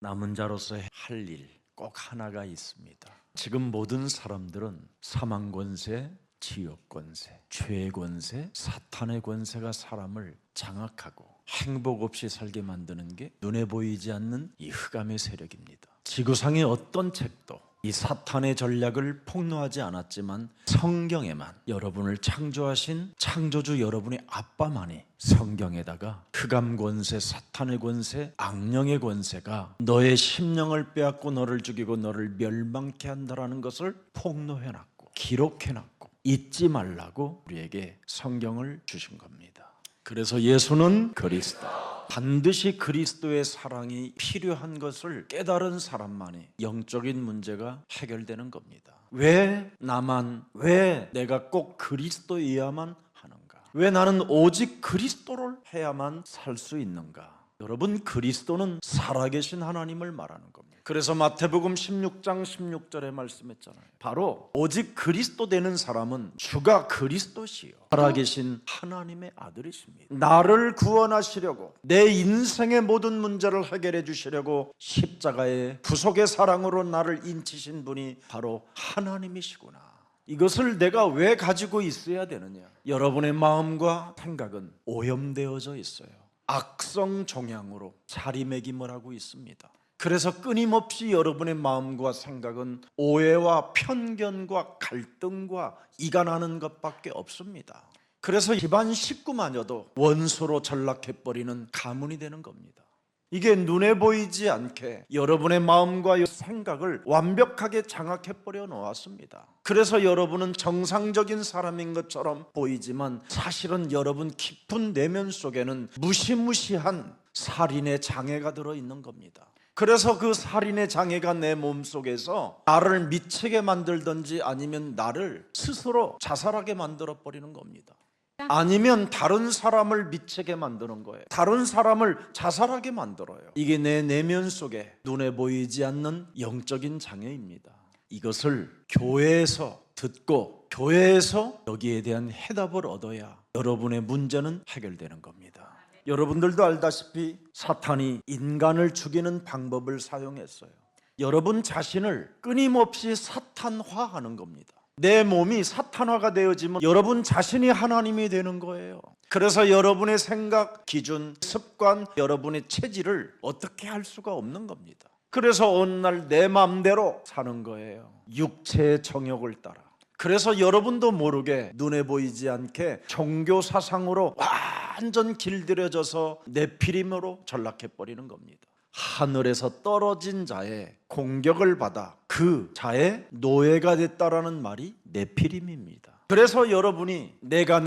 남은 자로서 할 일 꼭 하나가 있습니다. 지금 모든 사람들은 사망 권세, 지옥 권세, 죄의 권세, 사탄의 권세가 사람을 장악하고 행복 없이 살게 만드는 게 눈에 보이지 않는 이 흑암의 세력입니다. 지구상의 어떤 책도 이 사탄의 전략을 폭로하지 않았지만 성경에만 여러분을 창조하신 창조주 여러분의 아빠만이 성경에다가 흑암 권세, 사탄의 권세, 악령의 권세가 너의 심령을 빼앗고 너를 죽이고 너를 멸망케 한다라는 것을 폭로해놨고 기록해놨고 잊지 말라고 우리에게 성경을 주신 겁니다. 그래서 예수는 그리스도, 반드시 그리스도의 사랑이 필요한 것을 깨달은 사람만이 영적인 문제가 해결되는 겁니다. 왜 나만, 왜 내가 꼭 그리스도여야만 하는가? 왜 나는 오직 그리스도를 해야만 살 수 있는가? 여러분, 그리스도는 살아계신 하나님을 말하는 겁니다. 그래서 마태복음 16장 16절에 말씀했잖아요. 바로 오직 그리스도 되는 사람은 주가 그리스도시요 살아계신 하나님의 아들이십니다. 나를 구원하시려고 내 인생의 모든 문제를 해결해 주시려고 십자가의 구속의 사랑으로 나를 인치신 분이 바로 하나님이시구나. 이것을 내가 왜 가지고 있어야 되느냐? 여러분의 마음과 생각은 오염되어져 있어요. 악성 종양으로 자리매김을 하고 있습니다. 그래서 끊임없이 여러분의 마음과 생각은 오해와 편견과 갈등과 이간하는 것밖에 없습니다. 그래서 집안 식구마저도 원수로 전락해버리는 가문이 되는 겁니다. 이게 눈에 보이지 않게 여러분의 마음과 생각을 완벽하게 장악해버려 놓았습니다. 그래서 여러분은 정상적인 사람인 것처럼 보이지만 사실은 여러분 깊은 내면 속에는 무시무시한 살인의 장애가 들어있는 겁니다. 그래서 그 살인의 장애가 내 몸속에서 나를 미치게 만들든지 아니면 나를 스스로 자살하게 만들어버리는 겁니다. 아니면 다른 사람을 미치게 만드는 거예요. 다른 사람을 자살하게 만들어요. 이게 내 내면 속에 눈에 보이지 않는 영적인 장애입니다. 이것을 교회에서 듣고 교회에서 여기에 대한 해답을 얻어야 여러분의 문제는 해결되는 겁니다. 여러분들도 알다시피 사탄이 인간을 죽이는 방법을 사용했어요. 여러분 자신을 끊임없이 사탄화하는 겁니다. 내 몸이 사탄화가 되어지면 여러분 자신이 하나님이 되는 거예요. 그래서 여러분의 생각, 기준, 습관, 여러분의 체질을 어떻게 할 수가 없는 겁니다. 그래서 어느 날 내 마음대로 사는 거예요. 육체의 정욕을 따라. 그래서 여러분도 모르게 눈에 보이지 않게 종교 사상으로 완전 길들여져서 네피림으로 전락해버리는 겁니다. 하늘에서 떨어진 자의 공격을 받아 그 자의 노예가 됐다라는 말이 네피림입니다. 그래서 여러분이 내가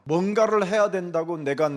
뭔가를 해야 된다고 내가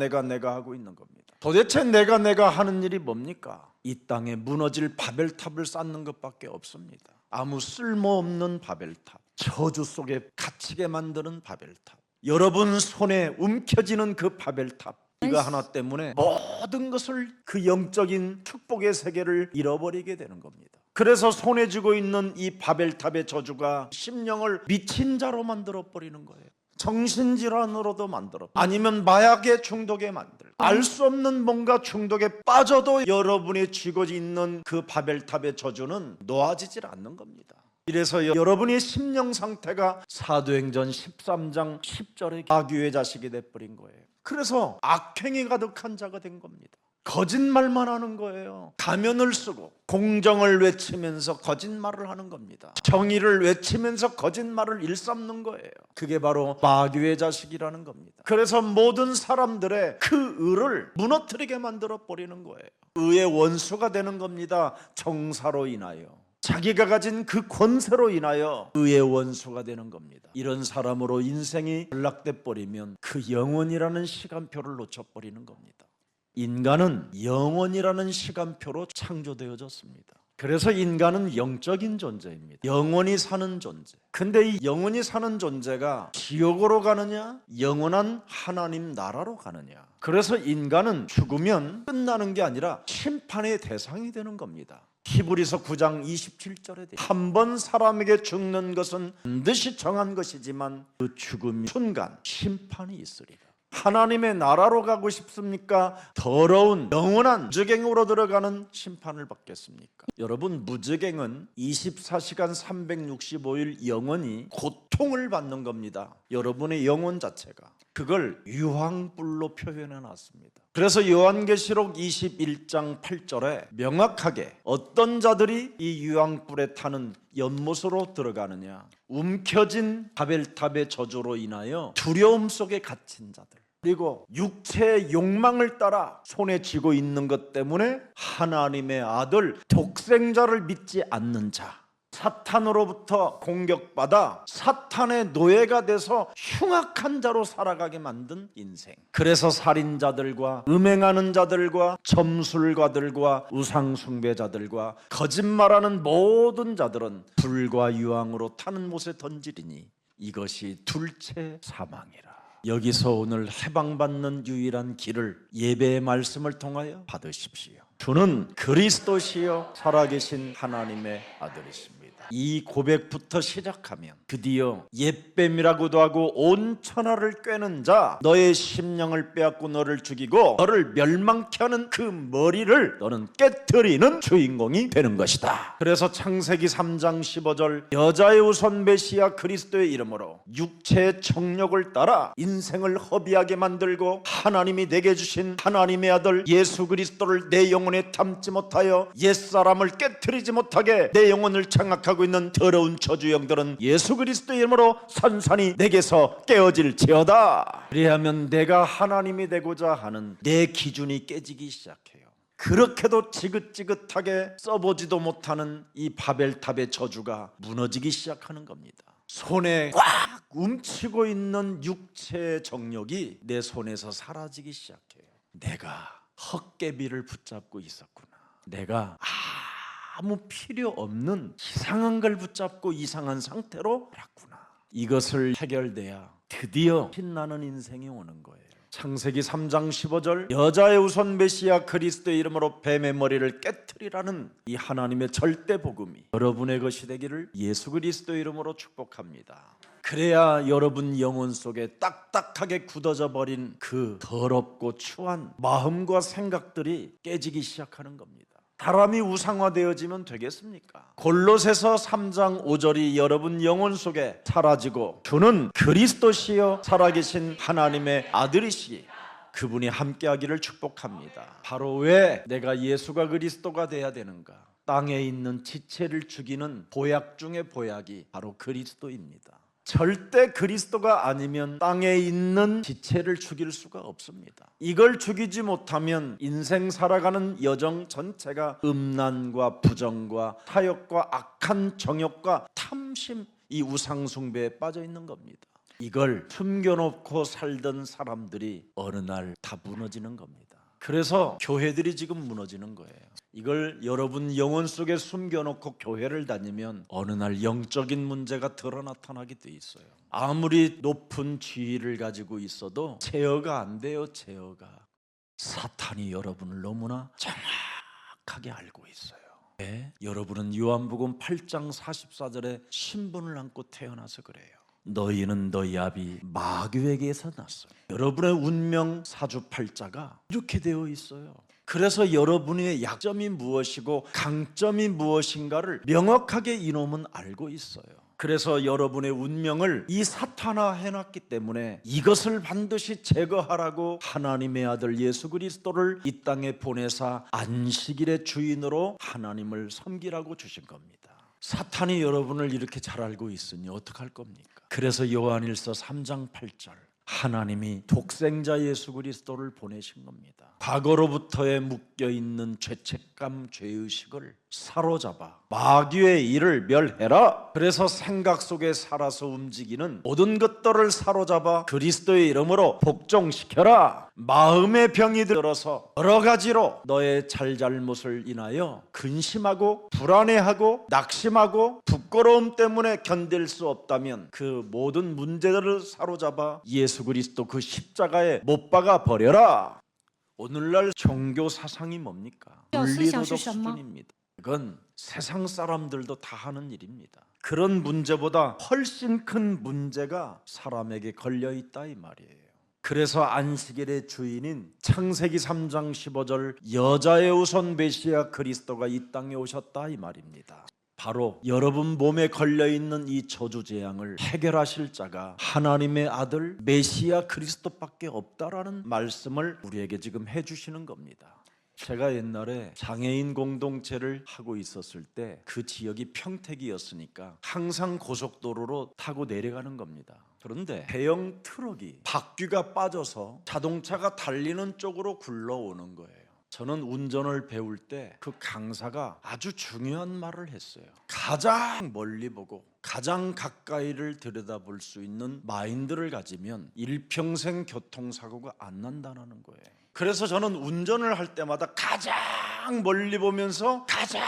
하고 있는 겁니다. 도대체 내가 하는 일이 뭡니까? 이 땅에 무너질 바벨탑을 쌓는 것밖에 없습니다. 아무 쓸모없는 바벨탑, 저주 속에 갇히게 만드는 바벨탑, 여러분 손에 움켜쥐는 그 바벨탑, 이거 하나 때문에 모든 것을 그 영적인 축복의 세계를 잃어버리게 되는 겁니다. 그래서 손에 쥐고 있는 이 바벨탑의 저주가 심령을 미친 자로 만들어버리는 거예요. 정신질환으로도 만들어, 아니면 마약에 중독에 만들고, 알 수 없는 뭔가 중독에 빠져도 여러분이 쥐고 있는 그 바벨탑의 저주는 놓아지질 않는 겁니다. 이래서 여러분의 심령 상태가 사도행전 13장 10절에 마귀의 자식이 돼버린 거예요. 그래서 악행이 가득한 자가 된 겁니다. 거짓말만 하는 거예요. 가면을 쓰고 공정을 외치면서 거짓말을 하는 겁니다. 정의를 외치면서 거짓말을 일삼는 거예요. 그게 바로 마귀의 자식이라는 겁니다. 그래서 모든 사람들의 그 의를 무너뜨리게 만들어 버리는 거예요. 의의 원수가 되는 겁니다. 정사로 인하여, 자기가 가진 그 권세로 인하여 의의 원수가 되는 겁니다. 이런 사람으로 인생이 전락돼 버리면 그 영원이라는 시간표를 놓쳐버리는 겁니다. 인간은 영원이라는 시간표로 창조되어졌습니다. 그래서 인간은 영적인 존재입니다. 영원히 사는 존재. 근데 이 영원히 사는 존재가 지옥으로 가느냐, 영원한 하나님 나라로 가느냐. 그래서 인간은 죽으면 끝나는 게 아니라 심판의 대상이 되는 겁니다. 히브리서 9장 27절에 한 번 사람에게 죽는 것은 반드시 정한 것이지만 그 죽음의 순간 심판이 있으리라. 하나님의 나라로 가고 싶습니까? 더러운 영원한 무저갱으로 들어가는 심판을 받겠습니까? 여러분, 무저갱은 24시간 365일 영원히 고통을 받는 겁니다. 여러분의 영혼 자체가. 그걸 유황불로 표현해 놨습니다. 그래서 요한계시록 21장 8절에 명확하게 어떤 자들이 이 유황불에 타는 연못으로 들어가느냐, 움켜진 바벨탑의 저주로 인하여 두려움 속에 갇힌 자들, 그리고 육체의 욕망을 따라 손에 쥐고 있는 것 때문에 하나님의 아들 독생자를 믿지 않는 자, 사탄으로부터 공격받아 사탄의 노예가 돼서 흉악한 자로 살아가게 만든 인생. 그래서 살인자들과 음행하는 자들과 점술가들과 우상숭배자들과 거짓말하는 모든 자들은 불과 유황으로 타는 못에 던지리니 이것이 둘째 사망이라. 여기서 오늘 해방받는 유일한 길을 예배의 말씀을 통하여 받으십시오. 주는 그리스도시요 살아계신 하나님의 아들이십니다. 이 고백부터 시작하면 드디어 옛뱀이라고도 하고 온 천하를 꿰는 자, 너의 심령을 빼앗고 너를 죽이고 너를 멸망케 하는 그 머리를 너는 깨트리는 주인공이 되는 것이다. 그래서 창세기 3장 15절 여자의 우선 메시아 그리스도의 이름으로 육체의 정욕을 따라 인생을 허비하게 만들고 하나님이 내게 주신 하나님의 아들 예수 그리스도를 내 영혼에 담지 못하여 옛사람을 깨트리지 못하게 내 영혼을 장악하고 있는 더러운 저주영들은 예수 그리스도의 이름으로 산산이 내게서 깨어질지어다. 그리하면 내가 하나님이 되고자 하는 내 기준이 깨지기 시작해요. 그렇게도 지긋지긋하게 써보지도 못하는 이 바벨탑의 저주가 무너지기 시작하는 겁니다. 손에 꽉 움치고 있는 육체의 정욕이 내 손에서 사라지기 시작해요. 내가 헛개비를 붙잡고 있었구나. 내가 아무 필요 없는 이상한 걸 붙잡고 이상한 상태로 살았구나. 이것을 해결돼야 드디어 신나는 인생이 오는 거예요. 창세기 3장 15절 여자의 우선 메시아 그리스도의 이름으로 뱀의 머리를 깨트리라는 이 하나님의 절대 복음이 여러분의 것이 되기를 예수 그리스도의 이름으로 축복합니다. 그래야 여러분 영혼 속에 딱딱하게 굳어져 버린 그 더럽고 추한 마음과 생각들이 깨지기 시작하는 겁니다. 사람이 우상화되어지면 되겠습니까? 골로새서 3장 5절이 여러분 영혼 속에 사라지고 주는 그리스도시요 살아계신 하나님의 아들이시니 그분이 함께하기를 축복합니다. 바로 왜 내가 예수가 그리스도가 돼야 되는가? 땅에 있는 지체를 죽이는 보약 중의 보약이 바로 그리스도입니다. 절대 그리스도가 아니면 땅에 있는 지체를 죽일 수가 없습니다. 이걸 죽이지 못하면 인생 살아가는 여정 전체가 음란과 부정과 타협과 악한 정욕과 탐심, 이 우상숭배에 빠져 있는 겁니다. 이걸 숨겨놓고 살던 사람들이 어느 날 다 무너지는 겁니다. 그래서 교회들이 지금 무너지는 거예요. 이걸 여러분 영혼 속에 숨겨놓고 교회를 다니면 어느 날 영적인 문제가 드러 나타나게 돼 있어요. 아무리 높은 지위를 가지고 있어도 제어가 안 돼요. 제어가. 사탄이 여러분을 너무나 정확하게 알고 있어요. 네? 여러분은 요한복음 8장 44절에 신분을 안고 태어나서 그래요. 너희는 너희 아비 마귀에게서 났어요. 여러분의 운명 사주팔자가 이렇게 되어 있어요. 그래서 여러분의 약점이 무엇이고 강점이 무엇인가를 명확하게 이놈은 알고 있어요. 그래서 여러분의 운명을 이 사탄화 해놨기 때문에 이것을 반드시 제거하라고 하나님의 아들 예수 그리스도를 이 땅에 보내사 안식일의 주인으로 하나님을 섬기라고 주신 겁니다. 사탄이 여러분을 이렇게 잘 알고 있으니 어떡할 겁니까? 그래서 요한일서 3장 8절 하나님이 독생자 예수 그리스도를 보내신 겁니다. 과거로부터의 묶여있는 죄책감, 죄의식을 사로잡아 마귀의 일을 멸해라. 그래서 생각 속에 살아서 움직이는 모든 것들을 사로잡아 그리스도의 이름으로 복종시켜라. 마음의 병이 들어서 여러 가지로 너의 잘잘못을 인하여 근심하고 불안해하고 낙심하고 부끄러움 때문에 견딜 수 없다면 그 모든 문제들을 사로잡아 예수 그리스도 그 십자가에 못 박아 버려라. 오늘날 종교 사상이 뭡니까? 물리도덕 수준입니다. 그건 세상 사람들도 다 하는 일입니다. 그런 문제보다 훨씬 큰 문제가 사람에게 걸려있다 이 말이에요. 그래서 안식일의 주인인 창세기 3장 15절 여자의 우선 메시아 그리스도가 이 땅에 오셨다 이 말입니다. 바로 여러분 몸에 걸려있는 이 저주재앙을 해결하실 자가 하나님의 아들 메시아 그리스도밖에 없다라는 말씀을 우리에게 지금 해주시는 겁니다. 제가 옛날에 장애인 공동체를 하고 있었을 때 그 지역이 평택이었으니까 항상 고속도로로 타고 내려가는 겁니다. 그런데 대형 트럭이 바퀴가 빠져서 자동차가 달리는 쪽으로 굴러오는 거예요. 저는 운전을 배울 때 그 강사가 아주 중요한 말을 했어요. 가장 멀리 보고 가장 가까이를 들여다볼 수 있는 마인드를 가지면 일평생 교통사고가 안 난다는 거예요. 그래서 저는 운전을 할 때마다 가장 멀리 보면서 가장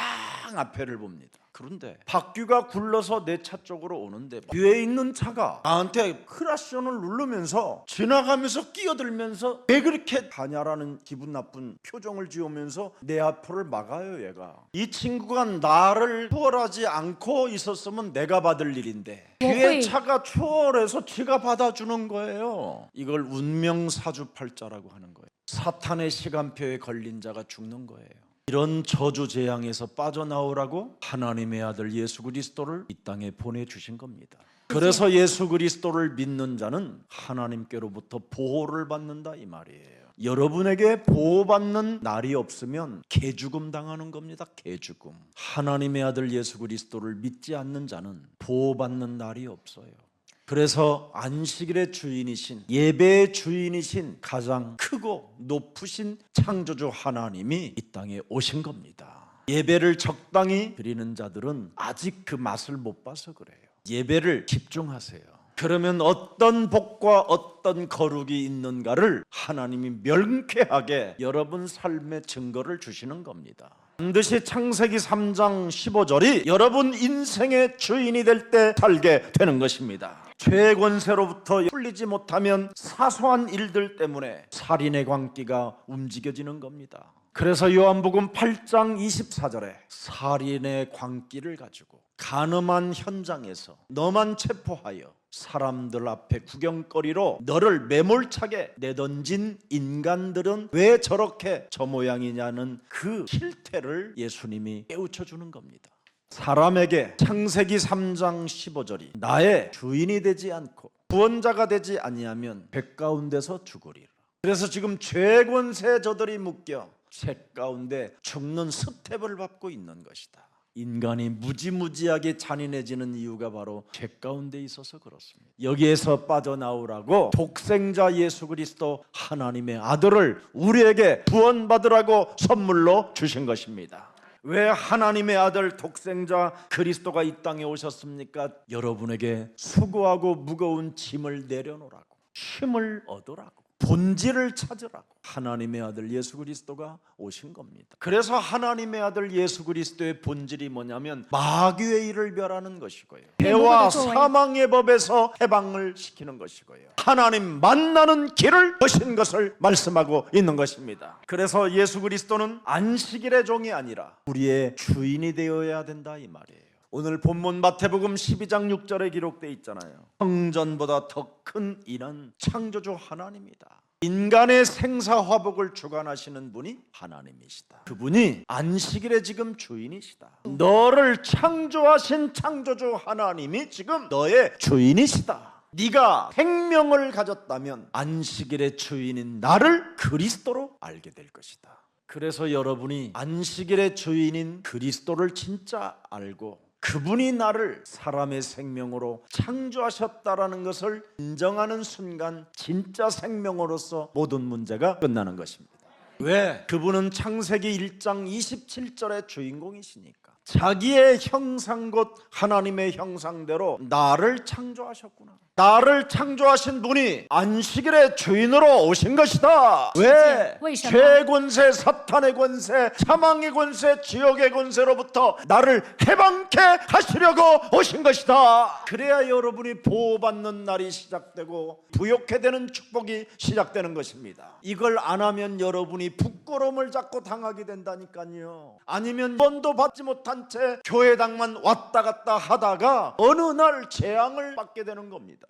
앞에를 봅니다. 그런데 바퀴가 굴러서 내 차 쪽으로 오는데 뒤에 있는 차가 나한테 크라션을 누르면서 지나가면서 끼어들면서 왜 그렇게 하냐라는 기분 나쁜 표정을 지으면서 내 앞을 막아요. 얘가 이 친구가 나를 추월하지 않고 있었으면 내가 받을 일인데 뒤에 차가 추월해서 지가 받아주는 거예요. 이걸 운명사주팔자라고 하는 거예요. 사탄의 시간표에 걸린 자가 죽는 거예요. 이런 저주 재앙에서 빠져나오라고 하나님의 아들 예수 그리스도를 이 땅에 보내주신 겁니다. 그래서 예수 그리스도를 믿는 자는 하나님께로부터 보호를 받는다 이 말이에요. 여러분에게 보호받는 날이 없으면 개죽음 당하는 겁니다. 개죽음. 하나님의 아들 예수 그리스도를 믿지 않는 자는 보호받는 날이 없어요. 그래서 안식일의 주인이신 예배의 주인이신 가장 크고 높으신 창조주 하나님이 이 땅에 오신 겁니다. 예배를 적당히 드리는 자들은 아직 그 맛을 못 봐서 그래요. 예배를 집중하세요. 그러면 어떤 복과 어떤 거룩이 있는가를 하나님이 명쾌하게 여러분 삶의 증거를 주시는 겁니다. 반드시 창세기 3장 15절이 여러분 인생의 주인이 될 때 살게 되는 것입니다. 죄의 권세로부터 풀리지 못하면 사소한 일들 때문에 살인의 광기가 움직여지는 겁니다. 그래서 요한복음 8장 24절에 살인의 광기를 가지고 간음한 현장에서 너만 체포하여 사람들 앞에 구경거리로 너를 매몰차게 내던진 인간들은 왜 저렇게 저 모양이냐는 그 실태를 예수님이 깨우쳐 주는 겁니다. 사람에게 창세기 3장 15절이 나의 주인이 되지 않고 구원자가 되지 아니하면 백 가운데서 죽으리라. 그래서 지금 죄 권세 저들이 묶여 새 가운데 죽는 스텝을 밟고 있는 것이다. 인간이 무지무지하게 잔인해지는 이유가 바로 죄 가운데 있어서 그렇습니다. 여기에서 빠져나오라고 독생자 예수 그리스도 하나님의 아들을 우리에게 구원받으라고 선물로 주신 것입니다. 왜 하나님의 아들 독생자 그리스도가 이 땅에 오셨습니까? 여러분에게 수고하고 무거운 짐을 내려놓으라고, 쉼을 얻으라고, 본질을 찾으라고 하나님의 아들 예수 그리스도가 오신 겁니다. 그래서 하나님의 아들 예수 그리스도의 본질이 뭐냐면 마귀의 일을 멸하는 것이고요, 죄와 사망의 법에서 해방을 시키는 것이고요, 하나님 만나는 길을 여신 것을 말씀하고 있는 것입니다. 그래서 예수 그리스도는 안식일의 종이 아니라 우리의 주인이 되어야 된다 이 말이에요. 오늘 본문 마태복음 12장 6절에 기록되어 있잖아요. 성전보다 더 큰 이는 창조주 하나님이다. 인간의 생사화복을 주관하시는 분이 하나님이시다. 그분이 안식일의 지금 주인이시다. 너를 창조하신 창조주 하나님이 지금 너의 주인이시다. 네가 생명을 가졌다면 안식일의 주인인 나를 그리스도로 알게 될 것이다. 그래서 여러분이 안식일의 주인인 그리스도를 진짜 알고 그분이 나를 사람의 생명으로 창조하셨다라는 것을 인정하는 순간 진짜 생명으로서 모든 문제가 끝나는 것입니다. 왜? 그분은 창세기 1장 27절의 주인공이시니까. 자기의 형상 곧 하나님의 형상대로 나를 창조하셨구나. 나를 창조하신 분이 안식일의 주인으로 오신 것이다. 왜? 죄의 권세, 사탄의 권세, 사망의 권세, 지옥의 권세로부터 나를 해방케 하시려고 오신 것이다. 그래야 여러분이 보호받는 날이 시작되고 부욕해 되는 축복이 시작되는 것입니다. 이걸 안 하면 여러분이 부끄러움을 잡고 당하게 된다니까요. 아니면 번도 받지 못한 채 교회당만 왔다 갔다 하다가 어느 날 재앙을 받게 되는 겁니다.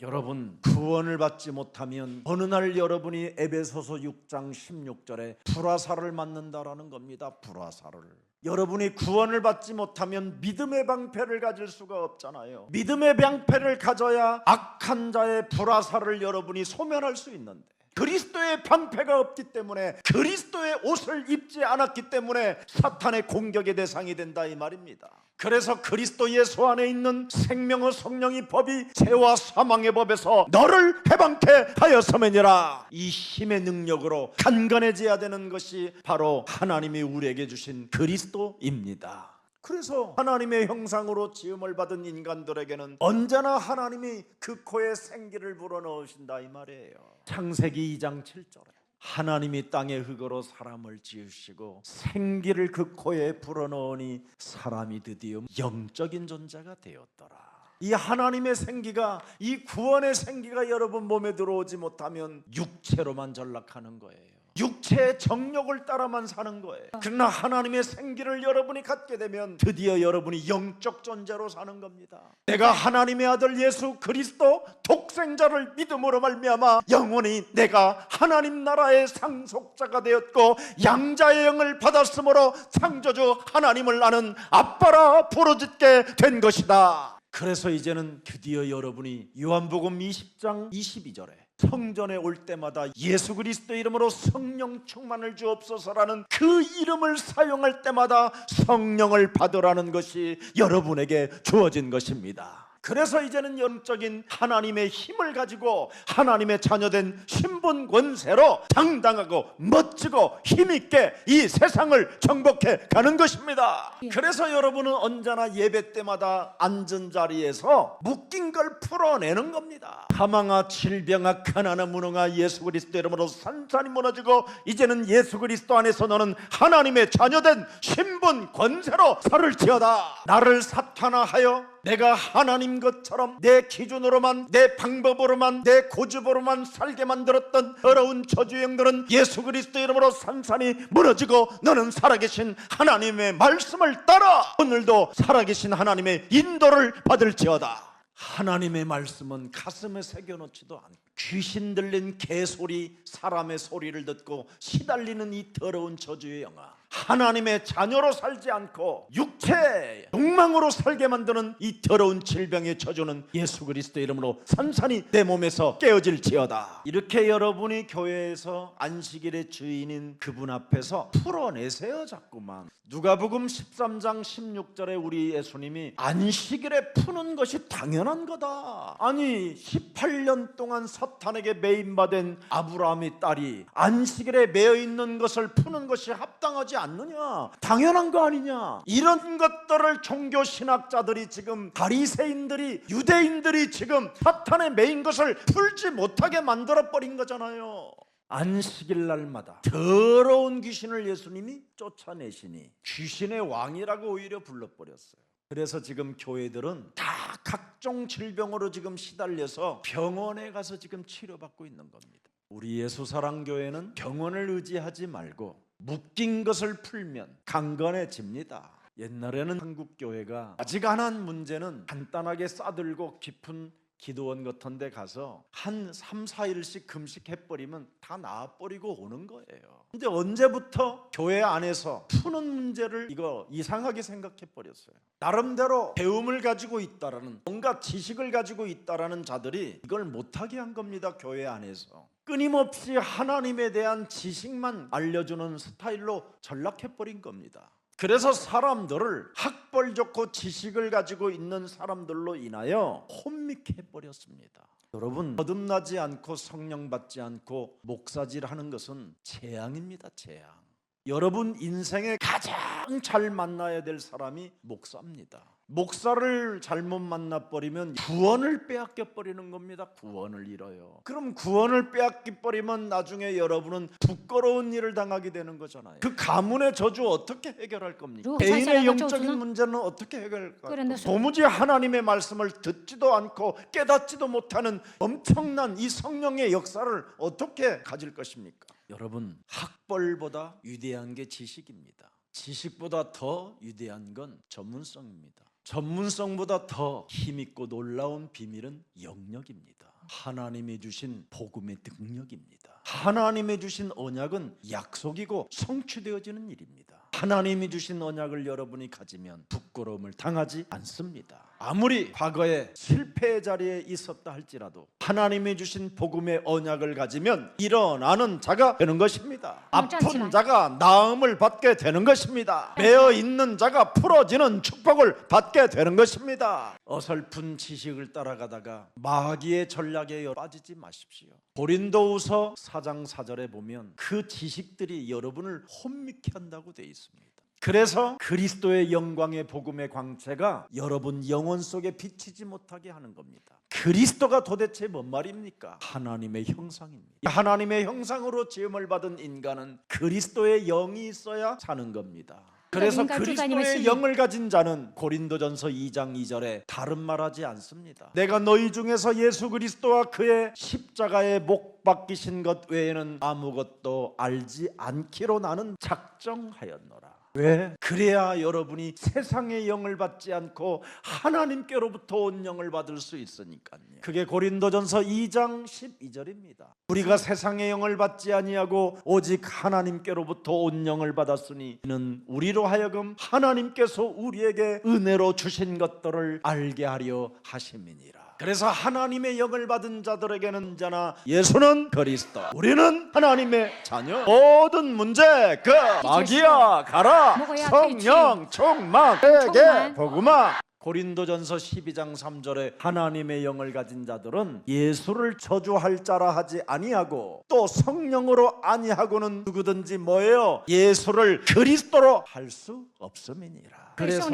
여러분, 구원을 받지 못하면 어느 날 여러분이 에베소서 6장 16절에 불화살을 맞는다라는 겁니다. 불화살을. 여러분이 구원을 받지 못하면 믿음의 방패를 가질 수가 없잖아요. 믿음의 방패를 가져야 악한 자의 불화살을 여러분이 소멸할 수 있는데, 그리스도의 방패가 없기 때문에, 그리스도의 옷을 입지 않았기 때문에 사탄의 공격의 대상이 된다 이 말입니다. 그래서 그리스도 예수 안에 있는 생명의 성령의 법이 죄와 사망의 법에서 너를 해방케 하였음이니라. 이 힘의 능력으로 강건해져야 되는 것이 바로 하나님이 우리에게 주신 그리스도입니다. 그래서 하나님의 형상으로 지음을 받은 인간들에게는 언제나 하나님이 그 코에 생기를 불어넣으신다 이 말이에요. 창세기 2장 7절에 하나님이 땅의 흙으로 사람을 지으시고 생기를 그 코에 불어넣으니 사람이 드디어 영적인 존재가 되었더라. 이 하나님의 생기가, 이 구원의 생기가 여러분 몸에 들어오지 못하면 육체로만 전락하는 거예요. 육체의 정욕을 따라만 사는 거예요. 그러나 하나님의 생기를 여러분이 갖게 되면 드디어 여러분이 영적 존재로 사는 겁니다. 내가 하나님의 아들 예수 그리스도 독생자를 믿음으로 말미암아 영원히 내가 하나님 나라의 상속자가 되었고 양자의 영을 받았으므로 창조주 하나님을 아는 아빠라 부르짖게 된 것이다. 그래서 이제는 드디어 여러분이 요한복음 20장 22절에 성전에 올 때마다 예수 그리스도 이름으로 성령 충만을 주옵소서라는 그 이름을 사용할 때마다 성령을 받으라는 것이 여러분에게 주어진 것입니다. 그래서 이제는 영적인 하나님의 힘을 가지고 하나님의 자녀된 신분 권세로 당당하고 멋지고 힘있게 이 세상을 정복해 가는 것입니다. 그래서 여러분은 언제나 예배 때마다 앉은 자리에서 묶인 걸 풀어내는 겁니다. 사망아 질병아 가난아 무능아 예수 그리스도 이름으로 산산이 무너지고 이제는 예수 그리스도 안에서 너는 하나님의 자녀된 신분 권세로 살을지어다. 나를 사탄화하여 내가 하나님 것처럼 내 기준으로만, 내 방법으로만, 내 고집으로만 살게 만들었던 더러운 저주영들은 예수 그리스도 이름으로 산산이 무너지고 너는 살아계신 하나님의 말씀을 따라 오늘도 살아계신 하나님의 인도를 받을지어다. 하나님의 말씀은 가슴에 새겨놓지도 않고 귀신 들린 개소리, 사람의 소리를 듣고 시달리는 이 더러운 저주의 영아, 하나님의 자녀로 살지 않고 육체 욕망으로 살게 만드는 이 더러운 질병의 저주는 예수 그리스도 이름으로 산산이 내 몸에서 깨어질지어다. 이렇게 여러분이 교회에서 안식일의 주인인 그분 앞에서 풀어내세요. 자꾸만 누가복음 13장 16절에 우리 예수님이 안식일에 푸는 것이 당연한 거다. 아니 18년 동안 사탄에게 매인받은 아브라함의 딸이 안식일에 매여있는 것을 푸는 것이 합당하지 않느냐, 당연한 거 아니냐. 이런 것들을 종교신학자들이 지금 바리새인들이, 유대인들이 지금 사탄에 매인 것을 풀지 못하게 만들어버린 거잖아요. 안식일 날마다 더러운 귀신을 예수님이 쫓아내시니 귀신의 왕이라고 오히려 불러버렸어요. 그래서 지금 교회들은 다 각종 질병으로 지금 시달려서 병원에 가서 지금 치료받고 있는 겁니다. 우리 예수사랑교회는 병원을 의지하지 말고 묶인 것을 풀면 강건해집니다. 옛날에는 한국교회가 아직 안 한 문제는 간단하게 싸들고 깊은 기도원 같은 데 가서 한 3, 4일씩 금식해버리면 다 나아버리고 오는 거예요. 근데 언제부터 교회 안에서 푸는 문제를 이거 이상하게 생각해버렸어요. 나름대로 배움을 가지고 있다라는, 뭔가 지식을 가지고 있다라는 자들이 이걸 못하게 한 겁니다. 교회 안에서 끊임없이 하나님에 대한 지식만 알려주는 스타일로 전락해버린 겁니다. 그래서 사람들을 학벌 좋고 지식을 가지고 있는 사람들로 인하여 혼미케 해버렸습니다. 여러분, 거듭나지 않고 성령 받지 않고 목사질하는 것은 재앙입니다. 재앙. 여러분 인생에 가장 잘 만나야 될 사람이 목사입니다. 목사를 잘못 만나버리면 구원을 빼앗겨버리는 겁니다. 구원을 잃어요. 그럼 구원을 빼앗겨버리면 나중에 여러분은 부끄러운 일을 당하게 되는 거잖아요. 그 가문의 저주 어떻게 해결할 겁니까? 개인의 영적인 문제는 어떻게 해결할까요? 도무지 하나님의 말씀을 듣지도 않고 깨닫지도 못하는 엄청난 이 성령의 역사를 어떻게 가질 것입니까? 여러분, 학벌보다 위대한 게 지식입니다. 지식보다 더 위대한 건 전문성입니다. 전문성보다 더 힘있고 놀라운 비밀은 영역입니다. 하나님이 주신 복음의 능력입니다. 하나님이 주신 언약은 약속이고 성취되어지는 일입니다. 하나님이 주신 언약을 여러분이 가지면 부끄러움을 당하지 않습니다. 아무리 과거에 실패의 자리에 있었다 할지라도 하나님이 주신 복음의 언약을 가지면 일어나는 자가 되는 것입니다. 아픈 자가 나음을 받게 되는 것입니다. 매어 있는 자가 풀어지는 축복을 받게 되는 것입니다. 어설픈 지식을 따라가다가 마귀의 전략에 빠지지 마십시오. 고린도후서 4장 4절에 보면 그 지식들이 여러분을 혼미케 한다고 되어 있습니다. 그래서 그리스도의 영광의 복음의 광채가 여러분 영혼 속에 비치지 못하게 하는 겁니다. 그리스도가 도대체 뭔 말입니까? 하나님의 형상입니다. 하나님의 형상으로 지음을 받은 인간은 그리스도의 영이 있어야 사는 겁니다. 그래서 그리스도의 영을 가진 자는 고린도전서 2장 2절에 다른 말하지 않습니다. 내가 너희 중에서 예수 그리스도와 그의 십자가에 못 박히신 것 외에는 아무것도 알지 않기로 나는 작정하였노라. 왜? 그래야 여러분이 세상의 영을 받지 않고 하나님께로부터 온 영을 받을 수 있으니까요. 그게 고린도전서 2장 12절입니다. 우리가 세상의 영을 받지 아니하고 오직 하나님께로부터 온 영을 받았으니 이는 우리로 하여금 하나님께서 우리에게 은혜로 주신 것들을 알게 하려 하심이니라. 그래서 하나님의 영을 받은 자들에게는 자나 예수는 그리스도, 우리는 하나님의 자녀. 모든 문제 그 마귀야 가라, 성령 충만, 세계 복음화. 고린도전서 12장 3절에 하나님의 영을 가진 자들은 예수를 저주할 자라 하지 아니하고 또 성령으로 아니하고는 누구든지 뭐예요? 예수를 그리스도로 할 수 없음이니라. 그래서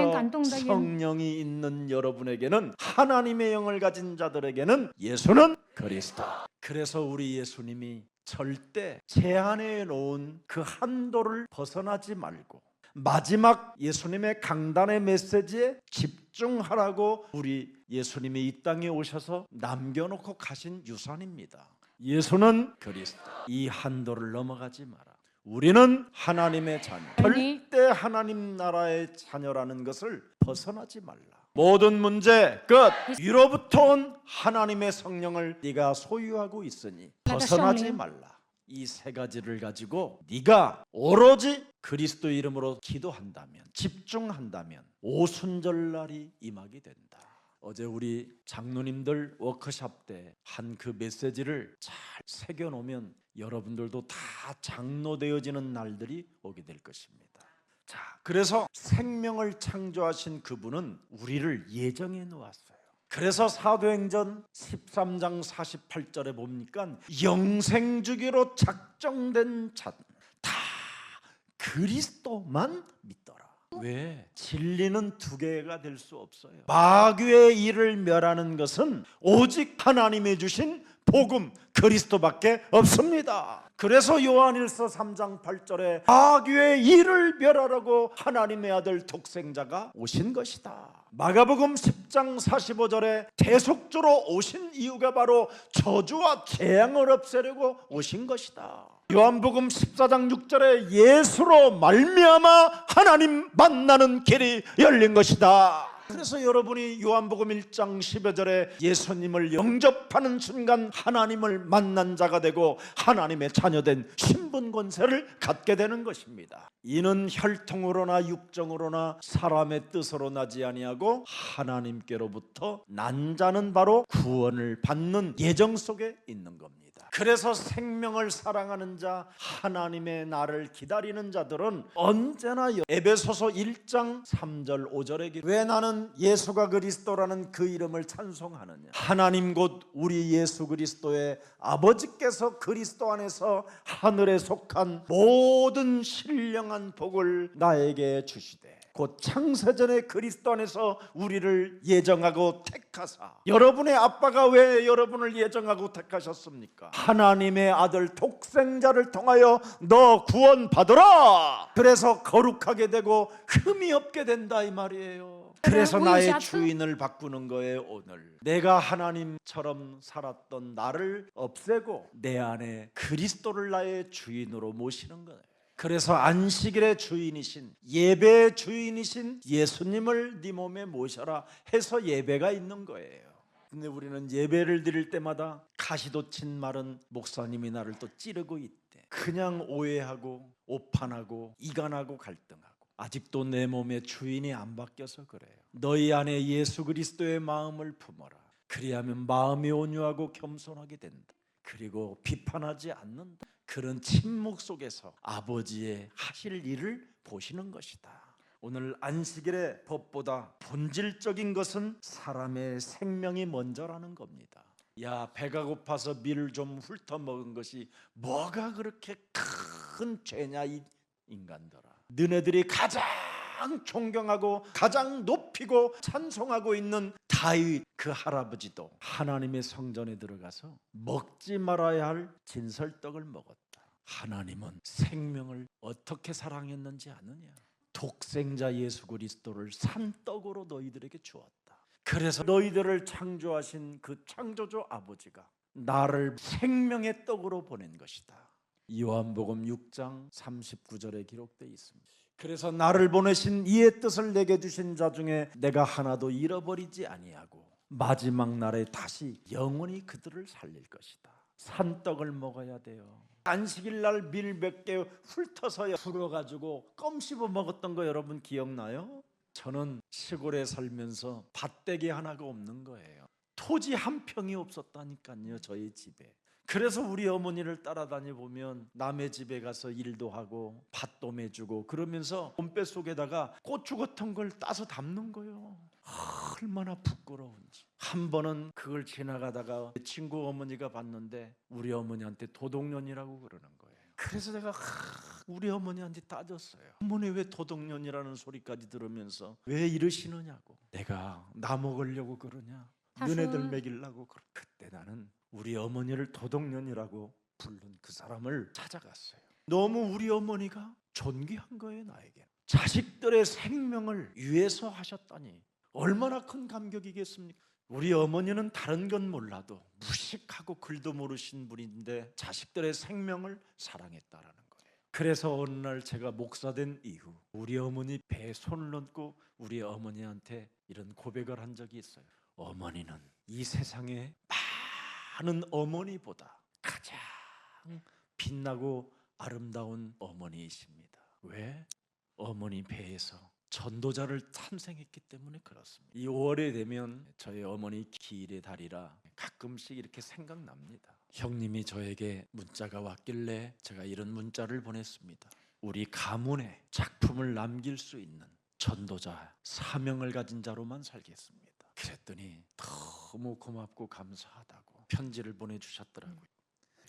성령이 있는 여러분에게는, 하나님의 영을 가진 자들에게는 예수는 그리스도. 그래서 우리 예수님이 절대 제한해 놓은 그 한도를 벗어나지 말고 마지막 예수님의 강단의 메시지에 집중하라고 우리 예수님이 이 땅에 오셔서 남겨놓고 가신 유산입니다. 예수는 그리스도. 이 한도를 넘어가지 마라. 우리는 하나님의 자녀. 절대 하나님 나라의 자녀라는 것을 벗어나지 말라. 모든 문제 끝. 위로부터 온 하나님의 성령을 네가 소유하고 있으니 벗어나지 말라. 이 세 가지를 가지고 네가 오로지 그리스도 이름으로 기도한다면, 집중한다면 오순절날이 임하게 된다. 어제 우리 장로님들 워크숍 때 한 그 메시지를 잘 새겨놓으면 여러분들도 다 장로 되어지는 날들이 오게 될 것입니다. 자, 그래서 생명을 창조하신 그분은 우리를 예정해 놓았어요. 그래서 사도행전 13장 48절에 보니까 영생주기로 작정된 자는 다 그리스도만 믿더라. 왜? 진리는 두 개가 될 수 없어요. 마귀의 일을 멸하는 것은 오직 하나님이 주신 복음 그리스도밖에 없습니다. 그래서 요한일서 3장 8절에 마귀의 일을 멸하라고 하나님의 아들 독생자가 오신 것이다. 마가복음 10장 45절에 대속주로 오신 이유가 바로 저주와 재앙을 없애려고 오신 것이다. 요한복음 14장 6절에 예수로 말미암아 하나님 만나는 길이 열린 것이다. 그래서 여러분이 요한복음 1장 10여 절에 예수님을 영접하는 순간 하나님을 만난 자가 되고 하나님의 자녀된 신분 권세를 갖게 되는 것입니다. 이는 혈통으로나 육정으로나 사람의 뜻으로 나지 아니하고 하나님께로부터 난 자는 바로 구원을 받는 예정 속에 있는 겁니다. 그래서 생명을 사랑하는 자, 하나님의 나를 기다리는 자들은 언제나 에베소서 1장 3절 5절에 왜 나는 예수가 그리스도라는 그 이름을 찬송하느냐. 하나님 곧 우리 예수 그리스도의 아버지께서 그리스도 안에서 하늘에 속한 모든 신령한 복을 나에게 주시되 곧 창세전에 그리스도 안에서 우리를 예정하고 택하사. 여러분의 아빠가 왜 여러분을 예정하고 택하셨습니까? 하나님의 아들 독생자를 통하여 너 구원받으라. 그래서 거룩하게 되고 흠이 없게 된다 이 말이에요. 그래서 나의 주인을 바꾸는 거예요. 오늘 내가 하나님처럼 살았던 나를 없애고 내 안에 그리스도를 나의 주인으로 모시는 거예요. 그래서 안식일의 주인이신, 예배의 주인이신 예수님을 네 몸에 모셔라 해서 예배가 있는 거예요. 근데 우리는 예배를 드릴 때마다 가시돋친 말은 목사님이 나를 또 찌르고 있대. 그냥 오해하고 오판하고 이간하고 갈등하고. 아직도 내 몸의 주인이 안 바뀌어서 그래요. 너희 안에 예수 그리스도의 마음을 품어라. 그리하면 마음이 온유하고 겸손하게 된다. 그리고 비판하지 않는다. 그런 침묵 속에서 아버지의 하실 일을 보시는 것이다. 오늘 안식일의 법보다 본질적인 것은 사람의 생명이 먼저라는 겁니다. 야, 배가 고파서 밀을 좀 훑어 먹은 것이 뭐가 그렇게 큰 죄냐 이 인간들아. 너네들이 가장 존경하고 가장 높이고 찬송하고 있는 다윗 그 할아버지도 하나님의 성전에 들어가서 먹지 말아야 할 진설떡을 먹었다. 하나님은 생명을 어떻게 사랑했는지 아느냐? 독생자 예수 그리스도를 산떡으로 너희들에게 주었다. 그래서 너희들을 창조하신 그 창조주 아버지가 나를 생명의 떡으로 보낸 것이다. 요한복음 6장 39절에 기록되어 있습니다. 그래서 나를 보내신 이의 뜻을 내게 주신 자 중에 내가 하나도 잃어버리지 아니하고 마지막 날에 다시 영원히 그들을 살릴 것이다. 산떡을 먹어야 돼요. 안식일 날 밀 몇 개 훑어서 풀어가지고 껌 씹어 먹었던 거 여러분 기억나요? 저는 시골에 살면서 밭대기 하나가 없는 거예요. 토지 한 평이 없었다니까요, 저희 집에. 그래서 우리 어머니를 따라다니 보면 남의 집에 가서 일도 하고 밭도 매주고 그러면서 몸배 속에다가 고추 같은 걸 따서 담는 거예요. 얼마나 부끄러운지. 한 번은 그걸 지나가다가 친구 어머니가 봤는데 우리 어머니한테 도둑년이라고 그러는 거예요. 그래서 내가 우리 어머니한테 따졌어요. 어머니 왜 도둑년이라는 소리까지 들으면서 왜 이러시느냐고. 내가 나 먹으려고 그러냐, 너네들 먹이려고 그러. 그때 나는 우리 어머니를 도둑년이라고 부른 그 사람을 찾아갔어요. 너무 우리 어머니가 존귀한 거예요. 나에게 자식들의 생명을 위해서 하셨다니 얼마나 큰 감격이겠습니까? 우리 어머니는 다른 건 몰라도 무식하고 글도 모르신 분인데 자식들의 생명을 사랑했다라는 거예요. 그래서 어느 날 제가 목사된 이후 우리 어머니 배에 손을 얹고 우리 어머니한테 이런 고백을 한 적이 있어요. 어머니는 이 세상에 많은 어머니보다 가장 빛나고 아름다운 어머니이십니다. 왜? 어머니 배에서 전도자를 탄생했기 때문에 그렇습니다. 이 5월에 되면 저희 어머니 기일의 달이라 가끔씩 이렇게 생각납니다. 형님이 저에게 문자가 왔길래 제가 이런 문자를 보냈습니다. 우리 가문에 작품을 남길 수 있는 전도자 사명을 가진 자로만 살겠습니다. 그랬더니 너무 고맙고 감사하다고 편지를 보내주셨더라고요.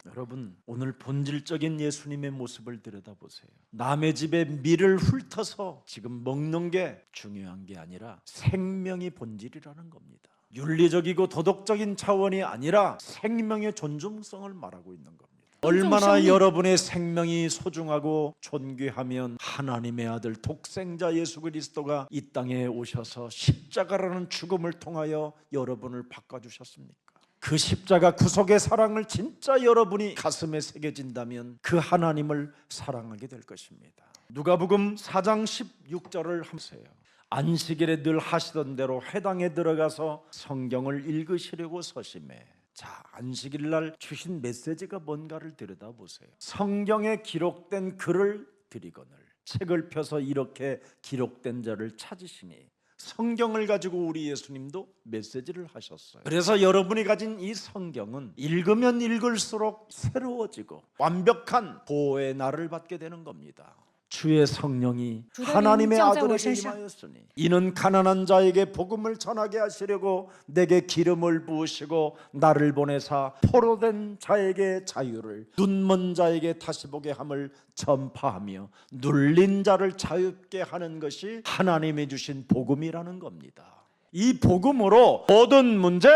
여러분, 오늘 본질적인 예수님의 모습을 들여다보세요. 남의 집에 밀을 훑어서 지금 먹는 게 중요한 게 아니라 생명이 본질이라는 겁니다. 윤리적이고 도덕적인 차원이 아니라 생명의 존중성을 말하고 있는 겁니다. 얼마나 여러분의 생명이 소중하고 존귀하면 하나님의 아들 독생자 예수 그리스도가 이 땅에 오셔서 십자가라는 죽음을 통하여 여러분을 바꿔주셨습니까? 그 십자가 구속의 사랑을 진짜 여러분이 가슴에 새겨진다면 그 하나님을 사랑하게 될 것입니다. 누가복음 4장 16절을 보세요. 안식일에 늘 하시던 대로 회당에 들어가서 성경을 읽으시려고 서심해. 자, 안식일 날 주신 메시지가 뭔가를 들여다보세요. 성경에 기록된 글을 드리거늘 책을 펴서 이렇게 기록된 자를 찾으시니. 성경을 가지고 우리 예수님도 메시지를 하셨어요. 그래서 여러분이 가진 이 성경은 읽으면 읽을수록 새로워지고 완벽한 보호의 날을 받게 되는 겁니다. 주의 성령이 하나님의 아들에게 임하였으니 이는 가난한 자에게 복음을 전하게 하시려고 내게 기름을 부으시고 나를 보내사 포로된 자에게 자유를, 눈먼 자에게 다시 보게 함을 전파하며 눌린 자를 자유롭게 하는 것이 하나님이 주신 복음이라는 겁니다. 이 복음으로 모든 문제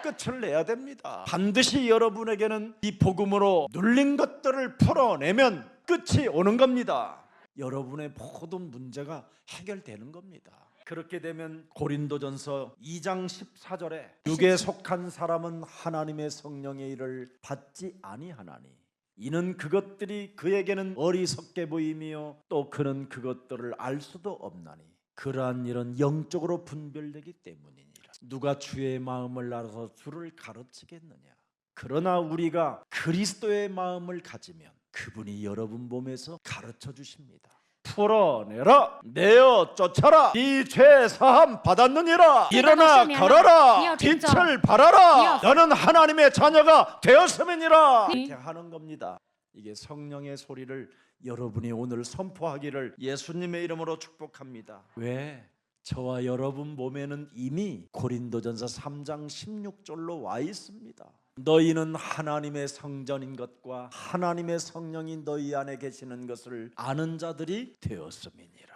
끝을 내야 됩니다. 반드시 여러분에게는 이 복음으로 눌린 것들을 풀어내면 끝이 오는 겁니다. 여러분의 모든 문제가 해결되는 겁니다. 그렇게 되면 고린도전서 2장 14절에 육에 속한 사람은 하나님의 성령의 일을 받지 아니하나니 이는 그것들이 그에게는 어리석게 보이며 또 그는 그것들을 알 수도 없나니 그러한 일은 영적으로 분별되기 때문이니라. 누가 주의 마음을 알아서 주를 가르치겠느냐? 그러나 우리가 그리스도의 마음을 가지면 그분이 여러분 몸에서 가르쳐 주십니다. 풀어내라, 내어 쫓아라, 네 죄 사함 받았느니라. 일어나 걸어라, 빛을 발하라, 너는 하나님의 자녀가 되었음이니라. 이렇게 하는 겁니다. 이게 성령의 소리를 여러분이 오늘 선포하기를 예수님의 이름으로 축복합니다. 왜? 저와 여러분 몸에는 이미 고린도전서 3장 16절로 와 있습니다. 너희는 하나님의 성전인 것과 하나님의 성령이 너희 안에 계시는 것을 아는 자들이 되었음이니라.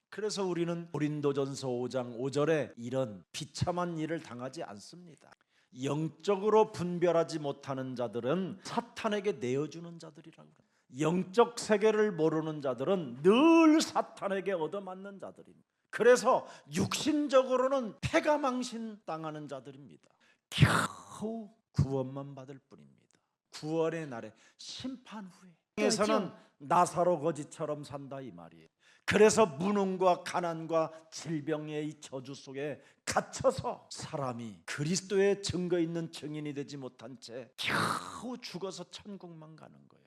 그래서 우리는 고린도전서 5장 5절에 이런 비참한 일을 당하지 않습니다. 영적으로 분별하지 못하는 자들은 사탄에게 내어주는 자들이라고 합니다. 영적 세계를 모르는 자들은 늘 사탄에게 얻어맞는 자들입니다. 그래서 육신적으로는 패가망신 당하는 자들입니다. 겨우 구원만 받을 뿐입니다. 구원의 날에 심판 후에 에서는 나사로 거지처럼 산다 이 말이에요. 그래서 무능과 가난과 질병의 이 저주 속에 갇혀서 사람이 그리스도의 증거 있는 증인이 되지 못한 채 겨우 죽어서 천국만 가는 거예요.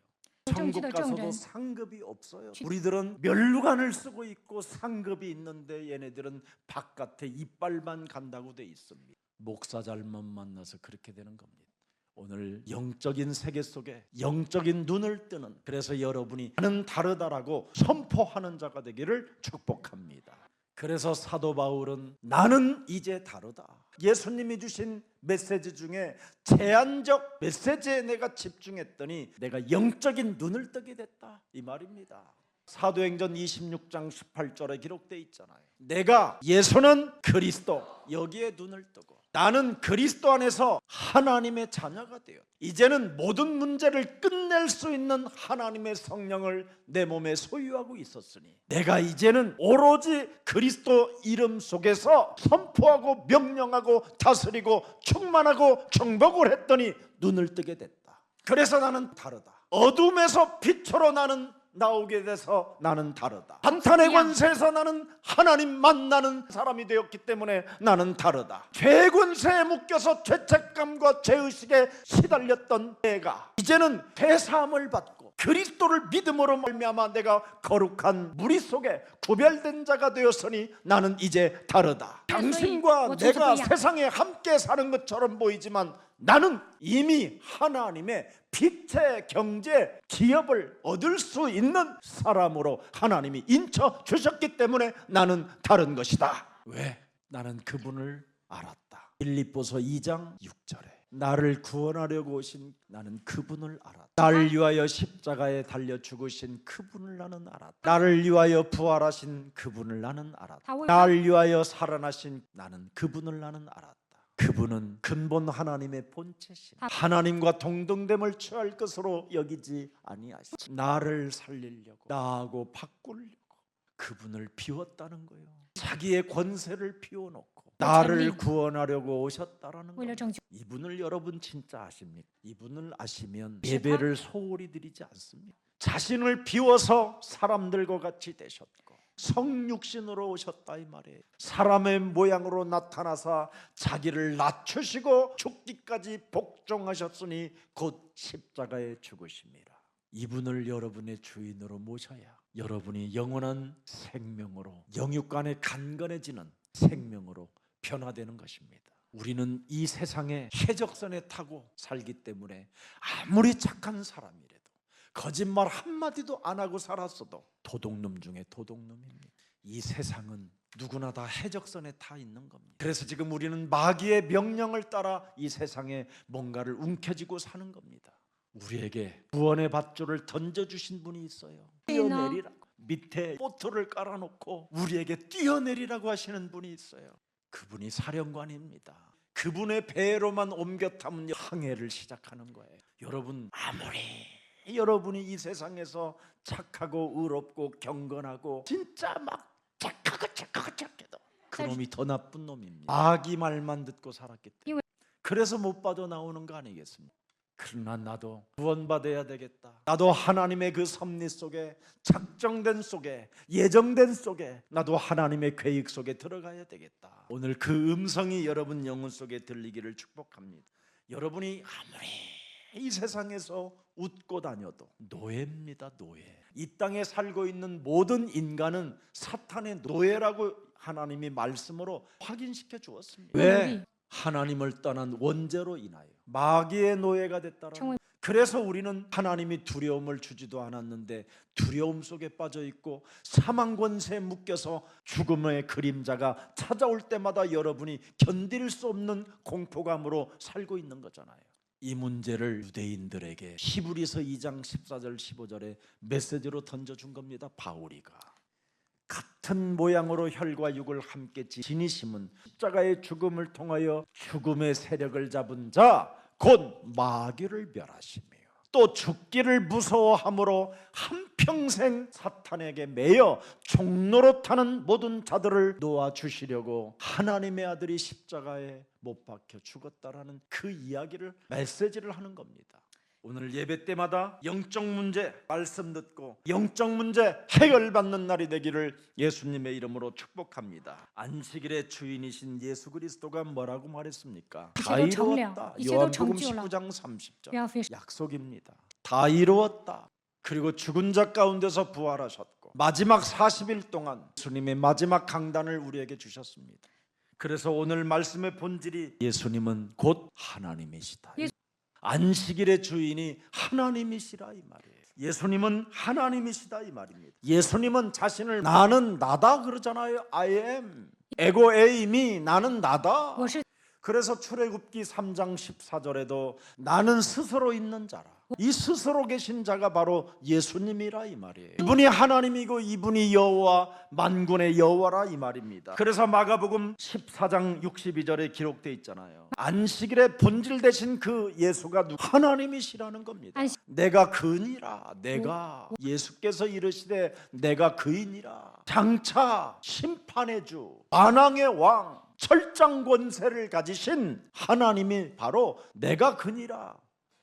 천국 가서도 상급이 없어요. 우리들은 면류관을 쓰고 있고 상급이 있는데 얘네들은 바깥에 이빨만 간다고 돼 있습니다. 목사 잘못 만나서 그렇게 되는 겁니다. 오늘 영적인 세계 속에 영적인 눈을 뜨는, 그래서 여러분이 나는 다르다라고 선포하는 자가 되기를 축복합니다. 그래서 사도 바울은 나는 이제 다르다, 예수님이 주신 메시지 중에 제한적 메시지에 내가 집중했더니 내가 영적인 눈을 뜨게 됐다 이 말입니다. 사도행전 26장 18절에 기록되어 있잖아요. 내가 예수는 그리스도, 여기에 눈을 뜨고 나는 그리스도 안에서 하나님의 자녀가 되어 이제는 모든 문제를 끝낼 수 있는 하나님의 성령을 내 몸에 소유하고 있었으니 내가 이제는 오로지 그리스도 이름 속에서 선포하고 명령하고 다스리고 충만하고 정복을 했더니 눈을 뜨게 됐다. 그래서 나는 다르다. 어둠에서 빛으로 나는 나오게 돼서 나는 다르다. 한탄의 권세에서 나는 하나님 만나는 사람이 되었기 때문에 나는 다르다. 죄 권세에 묶여서 죄책감과 죄의식에 시달렸던 내가 이제는 회사함을 받고 그리스도를 믿음으로 말미암아 내가 거룩한 무리 속에 구별된 자가 되었으니 나는 이제 다르다. 당신과 내가 세상에 함께 사는 것처럼 보이지만 나는 이미 하나님의 빛의 경제 기업을 얻을 수 있는 사람으로 하나님이 인쳐 주셨기 때문에 나는 다른 것이다. 왜? 나는 그분을 알았다. 빌립보서 2장 6절에 나를 구원하려고 오신 나는 그분을 알았다. 나를 위하여 십자가에 달려 죽으신 그분을 나는 알았다. 나를 위하여 부활하신 그분을 나는 알았다. 나를 위하여 살아나신 나는 그분을 나는 알았다. 그분은 근본 하나님의 본체신 하나님과 동등됨을 취할 것으로 여기지 아니하시고 나를 살리려고 나하고 바꾸려고 그분을 비웠다는 거예요. 자기의 권세를 비워놓고 나를 구원하려고 오셨다라는 거예요. 이분을 여러분 진짜 아십니까? 이분을 아시면 예배를 소홀히 드리지 않습니다. 자신을 비워서 사람들과 같이 되셨고 성육신으로 오셨다 이 말이에요. 사람의 모양으로 나타나사 자기를 낮추시고 죽기까지 복종하셨으니 곧 십자가에 죽으심이라. 이분을 여러분의 주인으로 모셔야 여러분이 영원한 생명으로 영육간에 간건해지는 생명으로 변화되는 것입니다. 우리는 이 세상에 해적선에 타고 살기 때문에 아무리 착한 사람이래도 거짓말 한마디도 안 하고 살았어도 도둑놈 중에 도둑놈입니다. 이 세상은 누구나 다 해적선에 타 있는 겁니다. 그래서 지금 우리는 마귀의 명령을 따라 이 세상에 뭔가를 움켜쥐고 사는 겁니다. 우리에게 구원의 밧줄을 던져주신 분이 있어요. 뛰어내리라고 밑에 보트를 깔아놓고 우리에게 뛰어내리라고 하시는 분이 있어요. 그분이 사령관입니다. 그분의 배로만 옮겨 타면 항해를 시작하는 거예요. 여러분 아무리 여러분이 이 세상에서 착하고 의롭고 경건하고 진짜 막 착해도 그놈이 더 나쁜 놈입니다. 아기 말만 듣고 살았기 때문에 그래서 못 빠져나오는 거 아니겠습니까? 그러나 나도 구원받아야 되겠다. 나도 하나님의 그 섭리 속에, 작정된 속에, 예정된 속에, 나도 하나님의 계획 속에 들어가야 되겠다. 오늘 그 음성이 여러분 영혼 속에 들리기를 축복합니다. 여러분이 아무리 이 세상에서 웃고 다녀도 노예입니다. 노예. 이 땅에 살고 있는 모든 인간은 사탄의 노예라고 하나님이 말씀으로 확인시켜 주었습니다. 왜? 하나님을 떠난 원죄로 인하여 마귀의 노예가 됐다라는. 그래서 우리는 하나님이 두려움을 주지도 않았는데 두려움 속에 빠져 있고 사망 권세에 묶여서 죽음의 그림자가 찾아올 때마다 여러분이 견딜 수 없는 공포감으로 살고 있는 거잖아요. 이 문제를 유대인들에게 히브리서 2장 14절 15절에 메시지로 던져준 겁니다. 바울이가 같은 모양으로 혈과 육을 함께 지니심은 십자가의 죽음을 통하여 죽음의 세력을 잡은 자 곧 마귀를 멸하시며 또 죽기를 무서워함으로 한평생 사탄에게 매여 종노릇하는 모든 자들을 놓아주시려고 하나님의 아들이 십자가에 못 박혀 죽었다라는 그 이야기를 메시지를 하는 겁니다. 오늘 예배 때마다 영적 문제 말씀 듣고 영적 문제 해결받는 날이 되기를 예수님의 이름으로 축복합니다. 안식일의 주인이신 예수 그리스도가 뭐라고 말했습니까? 다 이루었다. 요한복음 19장 30절 약속입니다. 다 이루었다. 그리고 죽은 자 가운데서 부활하셨고 마지막 40일 동안 예수님의 마지막 강단을 우리에게 주셨습니다. 그래서 오늘 말씀의 본질이 예수님은 곧 하나님이시다. 안식일의 주인이 하나님이시라 이 말이에요. 예수님은 하나님이시다 이 말입니다. 예수님은 자신을 나는 나다 그러잖아요. I am. 에고 에임이 나는 나다. 그래서 출애굽기 3장 14절에도 나는 스스로 있는 자라. 이 스스로 계신 자가 바로 예수님이라 이 말이에요. 이분이 하나님이고 이분이 여호와 만군의 여호와라 이 말입니다. 그래서 마가복음 14장 62절에 기록되어 있잖아요. 안식일의 본질 되신 그 예수가 하나님이시라는 겁니다. 내가 그니라. 내가 예수께서 이르시되 내가 그이니라. 장차 심판의 주 만왕의 왕 철장 권세를 가지신 하나님이 바로 내가 그니라.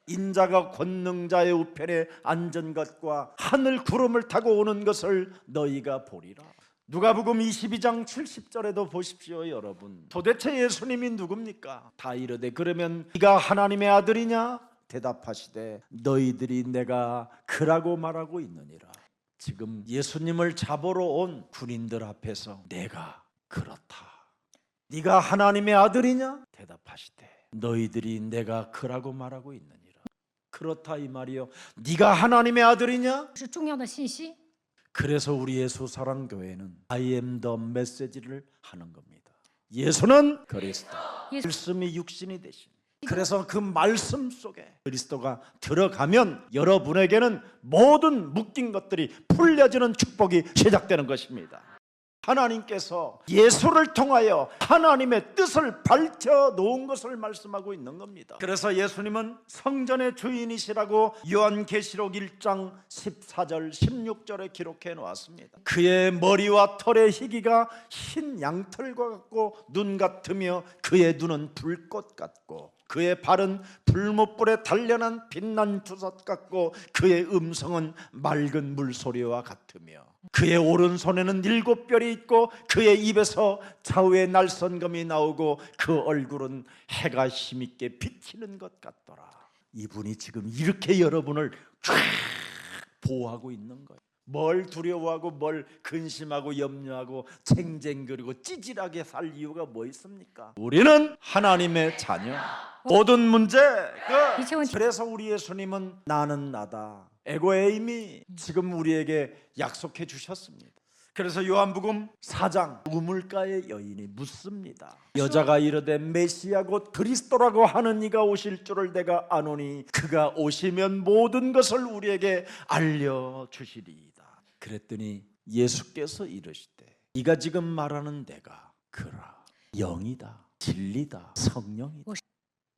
인자가 권능자의 우편에 앉은 것과 하늘 구름을 타고 오는 것을 너희가 보리라. 누가복음 22장 70절에도 보십시오. 여러분 도대체 예수님이 누굽니까? 다 이르되 그러면 네가 하나님의 아들이냐? 대답하시되 너희들이 내가 그라고 말하고 있느니라. 지금 예수님을 잡으러 온 군인들 앞에서 내가 그렇다. 네가 하나님의 아들이냐? 대답하시되 너희들이 내가 그라고 말하고 있느니라. 그렇다 이 말이요. 네가 하나님의 아들이냐? 그래서 우리 예수 사랑교회는 I am the message를 하는 겁니다. 예수는 그리스도, 말씀이 육신이 되신. 그래서 그 말씀 속에 그리스도가 들어가면 여러분에게는 모든 묶인 것들이 풀려지는 축복이 시작되는 것입니다. 하나님께서 예수를 통하여 하나님의 뜻을 밝혀 놓은 것을 말씀하고 있는 겁니다. 그래서 예수님은 성전의 주인이시라고 요한계시록 1장 14절 16절에 기록해 놓았습니다. 그의 머리와 털의 희기가 흰 양털과 같고 눈 같으며 그의 눈은 불꽃 같고 그의 발은 불못불에 단련한 빛난 투석 같고 그의 음성은 맑은 물소리와 같으며 그의 오른손에는 7별이 있고 그의 입에서 좌우의 날선검이 나오고 그 얼굴은 해가 힘있게 비치는 것 같더라. 이분이 지금 이렇게 여러분을 쫙 보호하고 있는 거예요. 뭘 두려워하고 뭘 근심하고 염려하고 쟁쟁거리고 찌질하게 살 이유가 뭐 있습니까? 우리는 하나님의 자녀. 모든 문제 그래서 우리 예수님은 나는 나다. 에고에임이 지금 우리에게 약속해 주셨습니다. 그래서 요한복음 4장 우물가의 여인이 묻습니다. 여자가 이르되 메시아 곧 그리스도라고 하는 이가 오실 줄을 내가 아노니 그가 오시면 모든 것을 우리에게 알려주시리이다. 그랬더니 예수께서 이르시되 네가 지금 말하는 내가 그라 영이다 진리다 성령이다.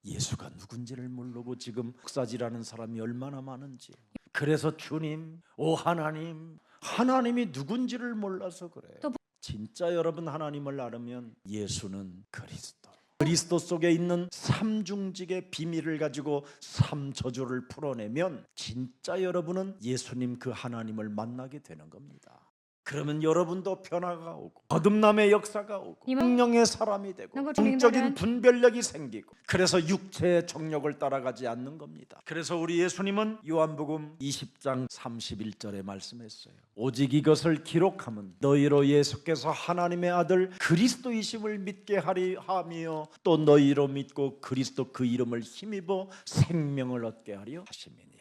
예수가 누군지를 모르고 지금 목사지라는 사람이 얼마나 많은지. 그래서 주님, 오 하나님, 하나님이 누군지를 몰라서 그래요. 진짜 여러분 하나님을 알으면 예수는 그리스도, 그리스도 속에 있는 삼중직의 비밀을 가지고 삼저주를 풀어내면 진짜 여러분은 예수님 그 하나님을 만나게 되는 겁니다. 그러면 여러분도 변화가 오고 거듭남의 역사가 오고 성령의 사람이 되고 영적인 분별력이 생기고, 그래서 육체의 정욕을 따라가지 않는 겁니다. 그래서 우리 예수님은 요한복음 20장 31절에 말씀했어요. 오직 이것을 기록하면 너희로 예수께서 하나님의 아들 그리스도이심을 믿게 하며 또 너희로 믿고 그리스도 그 이름을 힘입어 생명을 얻게 하려 하심이니라.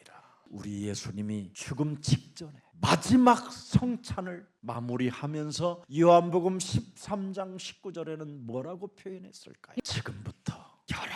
우리 예수님이 죽음 직전에 마지막 성찬을 마무리하면서 요한복음 13장 19절에는 뭐라고 표현했을까요? 지금부터 여러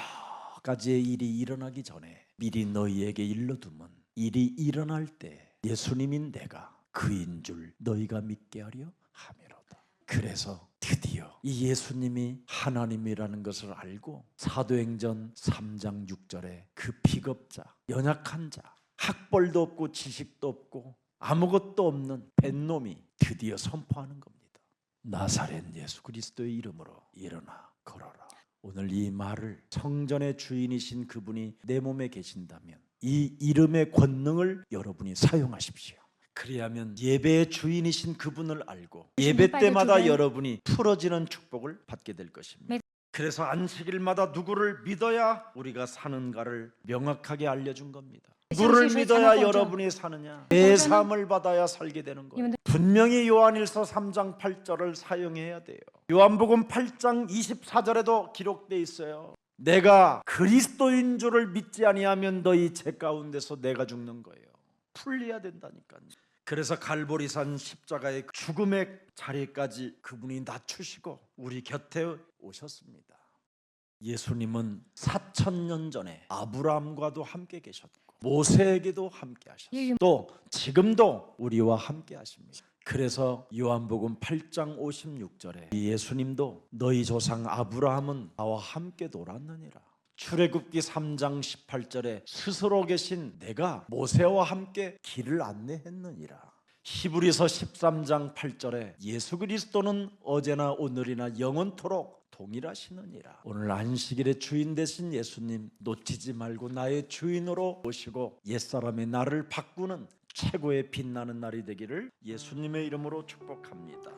가지의 일이 일어나기 전에 미리 너희에게 일러두면 일이 일어날 때 예수님인 내가 그인 줄 너희가 믿게 하려 함이로다. 그래서 드디어 이 예수님이 하나님이라는 것을 알고 사도행전 3장 6절에 그 비겁자, 연약한 자, 학벌도 없고 지식도 없고 아무것도 없는 뱃놈이 드디어 선포하는 겁니다. 나사렛 예수 그리스도의 이름으로 일어나 걸어라. 오늘 이 말을 성전의 주인이신 그분이 내 몸에 계신다면 이 이름의 권능을 여러분이 사용하십시오. 그래야면 예배의 주인이신 그분을 알고 예배 때마다 여러분이 풀어지는 축복을 받게 될 것입니다. 그래서 안식일마다 누구를 믿어야 우리가 사는가를 명확하게 알려준 겁니다. 누구를 믿어야 여러분이 사느냐? 내 삶을 받아야 살게 되는 거예요. 분명히 요한일서 3장 8절을 사용해야 돼요. 요한복음 8장 24절에도 기록되어 있어요. 내가 그리스도인 줄을 믿지 아니하면 너희 죄 가운데서 내가 죽는 거예요. 풀려야 된다니까요. 그래서 갈보리산 십자가의 죽음의 자리까지 그분이 낮추시고 우리 곁에 오셨습니다. 예수님은 4,000년 전에 아브라함과도 함께 계셨고 모세에게도 함께 하셨어요. 또 지금도 우리와 함께 하십니다. 그래서 요한복음 8장 56절에 예수님도 너희 조상 아브라함은 나와 함께 놀았느니라. 출애굽기 3장 18절에 스스로 계신 내가 모세와 함께 길을 안내했느니라. 히브리서 13장 8절에 예수 그리스도는 어제나 오늘이나 영원토록 동일하시느니라. 오늘 안식일의 주인 되신 예수님 놓치지 말고 나의 주인으로 모시고 옛사람의 나를 바꾸는 최고의 빛나는 날이 되기를 예수님의 이름으로 축복합니다.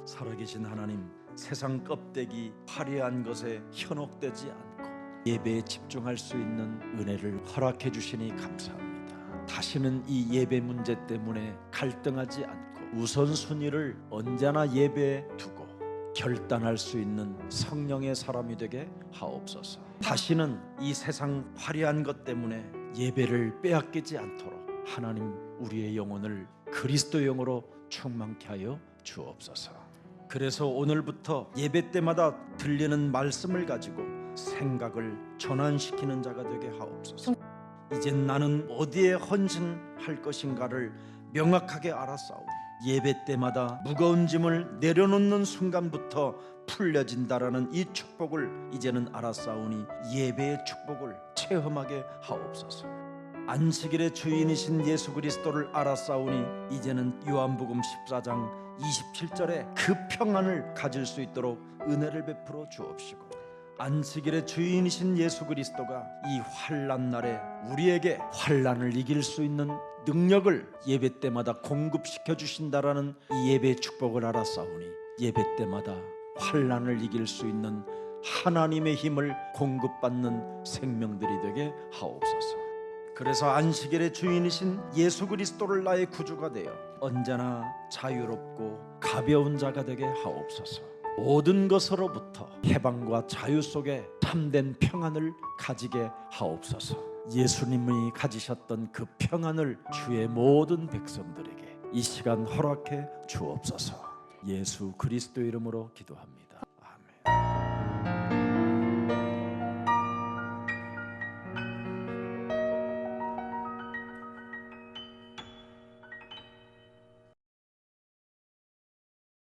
살아계신 하나님, 세상 껍데기 화려한 것에 현혹되지 않고 예배에 집중할 수 있는 은혜를 허락해 주시니 감사합니다. 다시는 이 예배 문제 때문에 갈등하지 않고 우선순위를 언제나 예배에 두고 결단할 수 있는 성령의 사람이 되게 하옵소서. 다시는 이 세상 화려한 것 때문에 예배를 빼앗기지 않도록 하나님 우리의 영혼을 그리스도 영으로 충만케 하여 주옵소서. 그래서 오늘부터 예배 때마다 들리는 말씀을 가지고 생각을 전환시키는 자가 되게 하옵소서. 이젠 나는 어디에 헌신할 것인가를 명확하게 알았사오니 예배 때마다 무거운 짐을 내려놓는 순간부터 풀려진다라는 이 축복을 이제는 알았사오니 예배의 축복을 체험하게 하옵소서. 안식일의 주인이신 예수 그리스도를 알았사오니 이제는 요한복음 14장 27절에 그 평안을 가질 수 있도록 은혜를 베풀어 주옵시고, 안식일의 주인이신 예수 그리스도가 이 환난 날에 우리에게 환난을 이길 수 있는 능력을 예배 때마다 공급시켜 주신다라는 이 예배의 축복을 알았사오니 예배 때마다 환난을 이길 수 있는 하나님의 힘을 공급받는 생명들이 되게 하옵소서. 그래서 안식일의 주인이신 예수 그리스도를 나의 구주가 되어 언제나 자유롭고 가벼운 자가 되게 하옵소서. 모든 것으로부터 해방과 자유 속에 참된 평안을 가지게 하옵소서. 예수님이 가지셨던 그 평안을 주의 모든 백성들에게 이 시간 허락해 주옵소서. 예수 그리스도 이름으로 기도합니다.